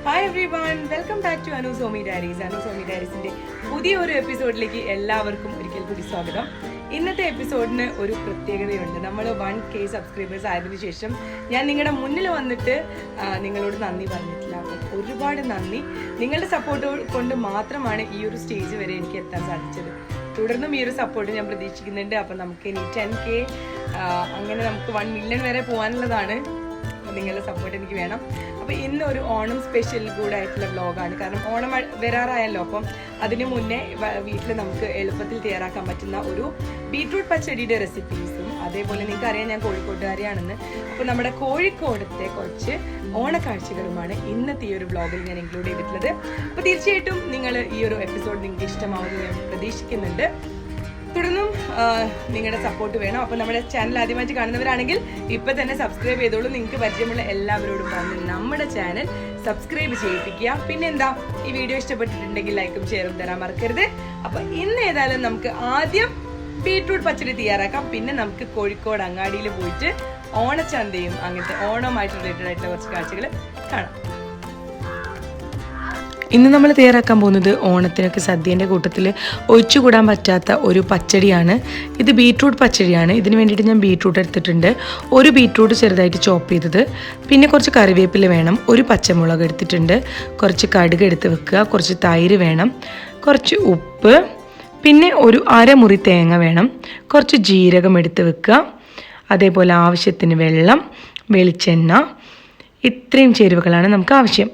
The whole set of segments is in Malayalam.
Hi everyone, welcome back to Anu Somi diaries. Anu Somi ഡയറീസിൻ്റെ പുതിയൊരു എപ്പിസോഡിലേക്ക് എല്ലാവർക്കും ഒരിക്കൽ കൂടി സ്വാഗതം. ഇന്നത്തെ എപ്പിസോഡിന് ഒരു പ്രത്യേകതയുണ്ട്. നമ്മൾ 1K സബ്സ്ക്രൈബേഴ്സ് ആയതിനു ശേഷം ഞാൻ നിങ്ങളുടെ മുന്നിൽ വന്നിട്ട് നിങ്ങളോട് നന്ദി പറഞ്ഞിട്ടില്ല. അപ്പം ഒരുപാട് നന്ദി. നിങ്ങളുടെ സപ്പോർട്ട് കൊണ്ട് മാത്രമാണ് ഈ ഒരു സ്റ്റേജ് വരെ എനിക്ക് എത്താൻ സാധിച്ചത്. തുടർന്നും ഈ ഒരു സപ്പോർട്ട് ഞാൻ പ്രതീക്ഷിക്കുന്നുണ്ട്. അപ്പം നമുക്ക് ഇനി 10K അങ്ങനെ നമുക്ക് 1 മില്യൺ വരെ പോകാനുള്ളതാണ്. നിങ്ങളുടെ സപ്പോർട്ട് എനിക്ക് വേണം. അപ്പോൾ ഇന്ന് ഒരു ഓണം സ്പെഷ്യൽ കൂടെ ആയിട്ടുള്ള വ്ളോഗാണ്. കാരണം ഓണം വരാറായല്ലോ. അപ്പം അതിന് മുന്നേ വീട്ടിൽ നമുക്ക് എളുപ്പത്തിൽ തയ്യാറാക്കാൻ പറ്റുന്ന ഒരു ബീട്രൂട്ട് പച്ചടിയുടെ റെസിപ്പീസും, അതേപോലെ നിങ്ങൾക്കറിയാം ഞാൻ കോഴിക്കോട്ടുകാരിയാണെന്ന്. അപ്പോൾ നമ്മുടെ കോഴിക്കോടത്തെ കുറച്ച് ഓണക്കാഴ്ചകളുമാണ് ഇന്നത്തെ ഈ ഒരു വ്ളോഗിൽ ഞാൻ ഇൻക്ലൂഡ് ചെയ്തിട്ടുള്ളത്. അപ്പോൾ തീർച്ചയായിട്ടും നിങ്ങൾ ഈ ഒരു എപ്പിസോഡ് നിങ്ങൾക്ക് ഇഷ്ടമാവുമെന്ന് ഞാൻ പ്രതീക്ഷിക്കുന്നുണ്ട്. തുടർന്നും നിങ്ങളുടെ സപ്പോർട്ട് വേണം. അപ്പോൾ നമ്മുടെ ചാനൽ ആദ്യമായിട്ട് കാണുന്നവരാണെങ്കിൽ ഇപ്പം തന്നെ സബ്സ്ക്രൈബ് ചെയ്തോളൂ. നിങ്ങൾക്ക് പരിചയമുള്ള എല്ലാവരോടും പറഞ്ഞ് നമ്മുടെ ചാനൽ സബ്സ്ക്രൈബ് ചെയ്യിപ്പിക്കുക. പിന്നെ എന്താ, ഈ വീഡിയോ ഇഷ്ടപ്പെട്ടിട്ടുണ്ടെങ്കിൽ ലൈക്കും ഷെയറും തരാൻ മറക്കരുത്. അപ്പോൾ ഇന്ന് ഏതായാലും നമുക്ക് ആദ്യം ബീട്രൂട്ട് പച്ചടി തയ്യാറാക്കാം. പിന്നെ നമുക്ക് കോഴിക്കോട് അങ്ങാടിയിൽ പോയിട്ട് ഓണച്ചന്തയും അങ്ങനത്തെ ഓണവുമായിട്ട് റിലേറ്റഡ് ആയിട്ടുള്ള കുറച്ച് കാഴ്ചകൾ കാണാം. ഇന്ന് നമ്മൾ തയ്യാറാക്കാൻ പോകുന്നത് ഓണത്തിനൊക്കെ സദ്യേൻ്റെ കൂട്ടത്തിൽ ഒഴിച്ചുകൂടാൻ പറ്റാത്ത ഒരു പച്ചടിയാണ്. ഇത് ബീട്രൂട്ട് പച്ചടിയാണ്. ഇതിന് വേണ്ടിയിട്ട് ഞാൻ ബീട്രൂട്ട് എടുത്തിട്ടുണ്ട്. ഒരു ബീട്രൂട്ട് ചെറുതായിട്ട് ചോപ്പ് ചെയ്തത്, പിന്നെ കുറച്ച് കറിവേപ്പില വേണം, ഒരു പച്ചമുളക് എടുത്തിട്ടുണ്ട്, കുറച്ച് കടുക് എടുത്ത് വെക്കുക, കുറച്ച് തൈര് വേണം, കുറച്ച് ഉപ്പ്, പിന്നെ ഒരു അരമുറി തേങ്ങ വേണം, കുറച്ച് ജീരകം എടുത്ത് വെക്കുക, അതേപോലെ ആവശ്യത്തിന് വെള്ളം, വെളിച്ചെണ്ണ. ഇത്രയും ചേരുവകളാണ് നമുക്ക് ആവശ്യം.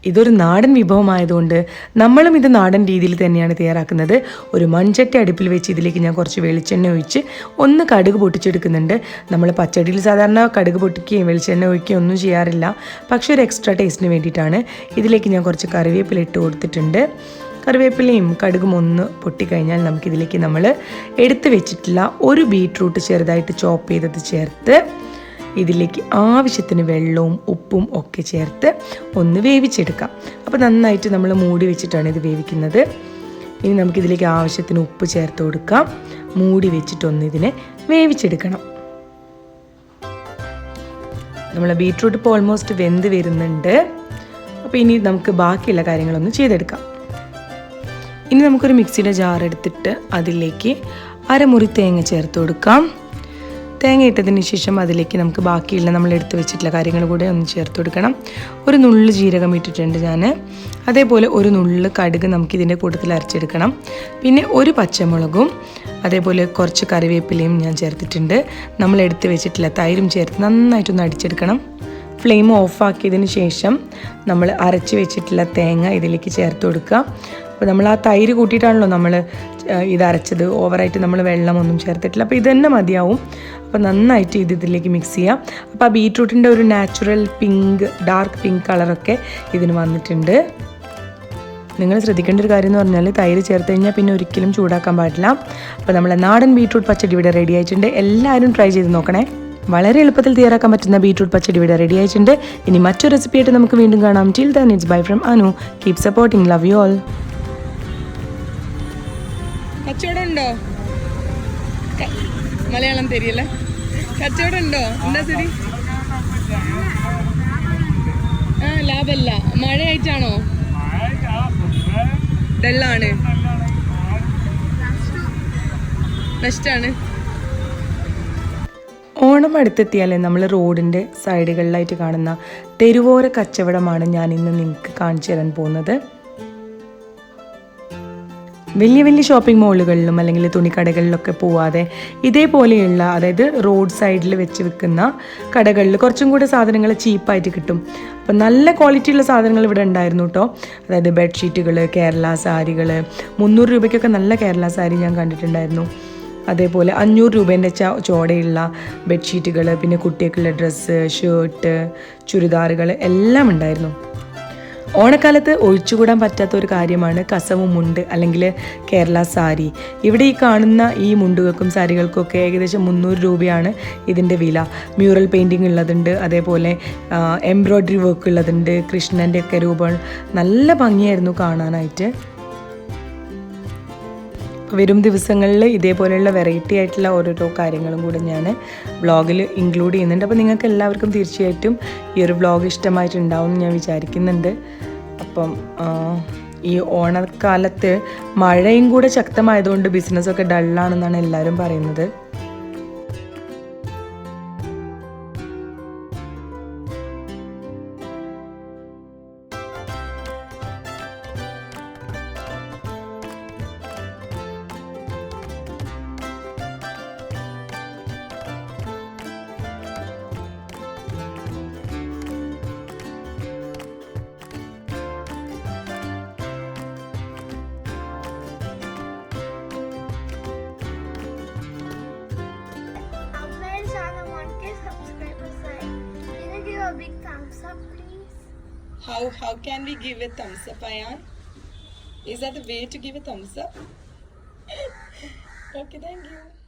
ഇതൊരു നാടൻ വിഭവമായതുകൊണ്ട് നമ്മളും ഇത് നാടൻ രീതിയിൽ തന്നെയാണ് തയ്യാറാക്കുന്നത്. ഒരു മൺചട്ടി അടുപ്പിൽ വെച്ച് ഇതിലേക്ക് ഞാൻ കുറച്ച് വെളിച്ചെണ്ണ ഒഴിച്ച് ഒന്ന് കടുക് പൊട്ടിച്ചെടുക്കുന്നുണ്ട്. നമ്മൾ പച്ചടിയിൽ സാധാരണ കടുക് പൊട്ടിക്കുകയും വെളിച്ചെണ്ണ ഒഴിക്കുകയും ഒന്നും ചെയ്യാറില്ല. പക്ഷേ ഒരു എക്സ്ട്രാ ടേസ്റ്റിന് വേണ്ടിയിട്ടാണ്. ഇതിലേക്ക് ഞാൻ കുറച്ച് കറിവേപ്പില ഇട്ട് കൊടുത്തിട്ടുണ്ട്. കറിവേപ്പിലയും കടുകും ഒന്ന് പൊട്ടിക്കഴിഞ്ഞാൽ നമുക്കിതിലേക്ക് നമ്മൾ എടുത്ത് വെച്ചിട്ടുള്ള ഒരു ബീട്രൂട്ട് ചെറുതായിട്ട് ചോപ്പ് ചെയ്തത് ചേർത്ത് ഇതിലേക്ക് ആവശ്യത്തിന് വെള്ളവും ഉപ്പും ഒക്കെ ചേർത്ത് ഒന്ന് വേവിച്ചെടുക്കാം. അപ്പോൾ നന്നായിട്ട് നമ്മൾ മൂടി വെച്ചിട്ടാണ് ഇത് വേവിക്കുന്നത്. ഇനി നമുക്കിതിലേക്ക് ആവശ്യത്തിന് ഉപ്പ് ചേർത്ത് കൊടുക്കാം. മൂടി വെച്ചിട്ടൊന്ന് ഇതിനെ വേവിച്ചെടുക്കണം. നമ്മളെ ബീട്രൂട്ട് ഇപ്പോൾ ഓൾമോസ്റ്റ് വെന്ത് വരുന്നുണ്ട്. അപ്പോൾ ഇനി നമുക്ക് ബാക്കിയുള്ള കാര്യങ്ങളൊന്ന് ചെയ്തെടുക്കാം. ഇനി നമുക്കൊരു മിക്സിയുടെ ജാർ എടുത്തിട്ട് അതിലേക്ക് അരമുറി തേങ്ങ ചേർത്ത് കൊടുക്കാം. തേങ്ങ ഇട്ടതിന് ശേഷം അതിലേക്ക് നമുക്ക് ബാക്കിയുള്ള നമ്മൾ എടുത്ത് വെച്ചിട്ടുള്ള കാര്യങ്ങൾ കൂടെ ഒന്ന് ചേർത്ത് കൊടുക്കണം. ഒരു നുള്ള് ജീരകം ഇട്ടിട്ടുണ്ട് ഞാൻ. അതേപോലെ ഒരു നുള്ള് കടുക് നമുക്കിതിൻ്റെ കൂട്ടത്തിൽ അരച്ചെടുക്കണം. പിന്നെ ഒരു പച്ചമുളകും അതേപോലെ കുറച്ച് കറിവേപ്പിലയും ഞാൻ ചേർത്തിട്ടുണ്ട്. നമ്മൾ എടുത്ത് വെച്ചിട്ടുള്ള തൈരും ചേർത്ത് നന്നായിട്ടൊന്ന് അടിച്ചെടുക്കണം. ഫ്ലെയിം ഓഫാക്കിയതിന് ശേഷം നമ്മൾ അരച്ച് വെച്ചിട്ടുള്ള തേങ്ങ ഇതിലേക്ക് ചേർത്ത് കൊടുക്കുക. അപ്പോൾ നമ്മൾ ആ തൈര് കൂട്ടിയിട്ടാണല്ലോ നമ്മൾ ഇത് അരച്ചത്. ഓവറായിട്ട് നമ്മൾ വെള്ളമൊന്നും ചേർത്തിട്ടില്ല. അപ്പോൾ ഇത് തന്നെ മതിയാവും. അപ്പോൾ നന്നായിട്ട് ഇതിലേക്ക് മിക്സ് ചെയ്യാം. അപ്പോൾ ആ ബീട്രൂട്ടിൻ്റെ ഒരു നാച്ചുറൽ പിങ്ക്, ഡാർക്ക് പിങ്ക് കളറൊക്കെ ഇതിന് വന്നിട്ടുണ്ട്. നിങ്ങൾ ശ്രദ്ധിക്കേണ്ട ഒരു കാര്യം എന്ന് പറഞ്ഞാൽ തൈര് ചേർത്ത് കഴിഞ്ഞാൽ പിന്നെ ഒരിക്കലും ചൂടാക്കാൻ പാടില്ല. അപ്പോൾ നമ്മളെ നാടൻ ബീട്രൂട്ട് പച്ചടി ഇവിടെ റെഡി ആയിട്ടുണ്ട്. എല്ലാവരും ട്രൈ ചെയ്ത് നോക്കണേ. വളരെ എളുപ്പത്തിൽ തയ്യാറാക്കാൻ പറ്റുന്ന ബീട്രൂട്ട് പച്ചടി ഇവിടെ റെഡി ആയിട്ടുണ്ട്. ഇനി മറ്റൊരു റെസിപ്പി ആയിട്ട് നമുക്ക് വീണ്ടും കാണാം. Till then it's bye from Anu. Keep supporting. Love you all. കച്ചവടം ഉണ്ടോ? മലയാളം തരിയല്ലേ? കച്ചവടം ഉണ്ടോ? എന്താ ശരി? ലാഭല്ല. മഴയായിട്ടാണോ? ഡള്ളാണ്, നഷ്ടാണ്. ഓണം അടുത്തെത്തിയാലേ നമ്മൾ റോഡിൻ്റെ സൈഡുകളിലായിട്ട് കാണുന്ന തെരുവോര കച്ചവടമാണ് ഞാൻ ഇന്ന് നിങ്ങൾക്ക് കാണിച്ചു തരാൻ പോകുന്നത്. വലിയ വലിയ ഷോപ്പിംഗ് മോളുകളിലും അല്ലെങ്കിൽ തുണിക്കടകളിലൊക്കെ പോവാതെ ഇതേപോലെയുള്ള, അതായത് റോഡ് സൈഡിൽ വെച്ച് വിൽക്കുന്ന കടകളിൽ കുറച്ചും കൂടെ സാധനങ്ങൾ ചീപ്പായിട്ട് കിട്ടും. അപ്പം നല്ല ക്വാളിറ്റിയുള്ള സാധനങ്ങൾ ഇവിടെ ഉണ്ടായിരുന്നു കേട്ടോ. അതായത് ബെഡ്ഷീറ്റുകൾ, കേരള സാരികൾ, 300 രൂപയ്ക്കൊക്കെ നല്ല കേരള സാരി ഞാൻ കണ്ടിട്ടുണ്ടായിരുന്നു. അതേപോലെ 500 രൂപേൻ്റെ ചോടയുള്ള ബെഡ്ഷീറ്റുകൾ, പിന്നെ കുട്ടികൾക്കുള്ള ഡ്രസ്സ്, ഷർട്ട്, ചുരിദാറുകൾ എല്ലാം ഉണ്ടായിരുന്നു. ഓണക്കാലത്ത് ഒഴിച്ചുകൂടാൻ പറ്റാത്ത ഒരു കാര്യമാണ് കസവ് മുണ്ട് അല്ലെങ്കിൽ കേരള സാരി. ഇവിടെ ഈ കാണുന്ന ഈ മുണ്ടുകൾക്കും സാരികൾക്കും ഒക്കെ ഏകദേശം 300 രൂപയാണ് ഇതിൻ്റെ വില. മ്യൂറൽ പെയിൻറ്റിങ് ഉള്ളതുണ്ട്, അതേപോലെ എംബ്രോയ്ഡറി വർക്ക് ഉള്ളതുണ്ട്, കൃഷ്ണൻ്റെ ഒക്കെ രൂപം. നല്ല ഭംഗിയായിരുന്നു കാണാനായിട്ട്. വരും ദിവസങ്ങളിൽ ഇതേപോലെയുള്ള വെറൈറ്റി ആയിട്ടുള്ള ഓരോരോ കാര്യങ്ങളും കൂടെ ഞാൻ വ്ളോഗിൽ ഇൻക്ലൂഡ് ചെയ്യുന്നുണ്ട്. അപ്പോൾ നിങ്ങൾക്ക് എല്ലാവർക്കും തീർച്ചയായിട്ടും ഈ ഒരു വ്ളോഗ് ഇഷ്ടമായിട്ടുണ്ടാവും എന്ന് ഞാൻ വിചാരിക്കുന്നുണ്ട്. അപ്പം ഈ ഓണക്കാലത്ത് മഴയും കൂടെ ശക്തമായതുകൊണ്ട് ബിസിനസ്സൊക്കെ ഡള്ളാണെന്നാണ് എല്ലാവരും പറയുന്നത്. Big thumbs up, please. How can we give a thumbs up, Ayan? Is that the way to give a thumbs up? Okay, thank you.